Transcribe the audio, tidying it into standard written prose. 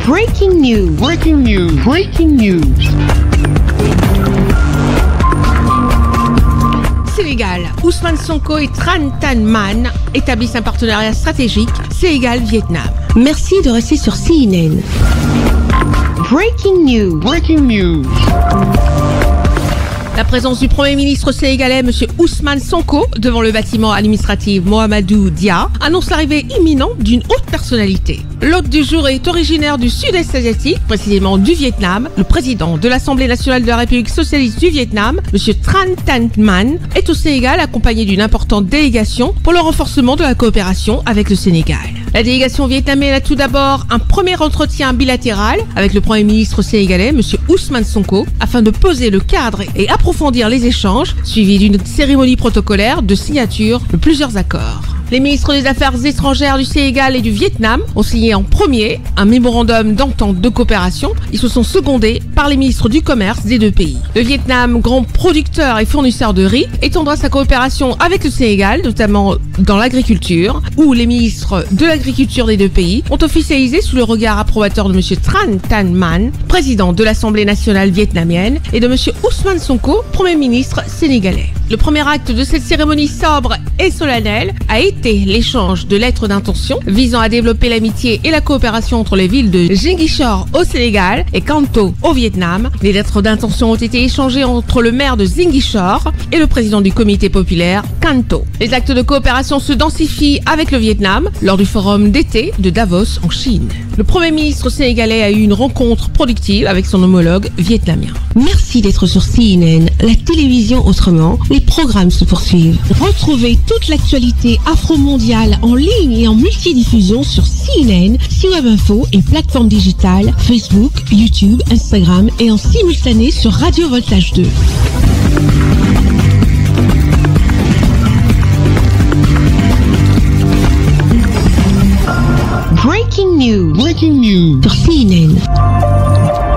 Breaking news. Breaking news. Breaking news. Sénégal, Ousmane Sonko et Tran Thanh Man établissent un partenariat stratégique Sénégal-Vietnam. Merci de rester sur CNN. Breaking news. Breaking news. La présence du Premier ministre sénégalais, M. Ousmane Sonko, devant le bâtiment administratif Mohamedou Dia, annonce l'arrivée imminente d'une haute personnalité. L'hôte du jour est originaire du sud-est asiatique, précisément du Vietnam. Le président de l'Assemblée nationale de la République socialiste du Vietnam, M. Tran Thanh Man, est au Sénégal accompagné d'une importante délégation pour le renforcement de la coopération avec le Sénégal. La délégation vietnamienne a tout d'abord un premier entretien bilatéral avec le Premier ministre sénégalais, M. Ousmane Sonko, afin de poser le cadre et approfondir les échanges, suivi d'une cérémonie protocolaire de signature de plusieurs accords. Les ministres des Affaires étrangères du Sénégal et du Vietnam ont signé en premier un mémorandum d'entente de coopération. Ils se sont secondés par les ministres du commerce des deux pays. Le Vietnam, grand producteur et fournisseur de riz, étendra sa coopération avec le Sénégal, notamment dans l'agriculture, où les ministres de l'agriculture des deux pays ont officialisé sous le regard approbateur de M. Tran Thanh Man, président de l'Assemblée nationale vietnamienne, et de M. Ousmane Sonko, Premier ministre sénégalais. Le premier acte de cette cérémonie sobre et solennelle a été l'échange de lettres d'intention visant à développer l'amitié et la coopération entre les villes de Ziguinchor au Sénégal et Can Tho au Vietnam. Les lettres d'intention ont été échangées entre le maire de Ziguinchor et le président du comité populaire Can Tho. Les actes de coopération se densifient avec le Vietnam lors du forum d'été de Davos en Chine. Le Premier ministre sénégalais a eu une rencontre productive avec son homologue vietnamien. Merci d'être sur CNN, la télévision autrement. Les programmes se poursuivent. Retrouvez toute l'actualité afro-mondiale en ligne et en multidiffusion sur CNN, C-Web Info et plateformes digitales, Facebook, YouTube, Instagram et en simultané sur Radio Voltage 2. Breaking news. Breaking news. Sur CNN.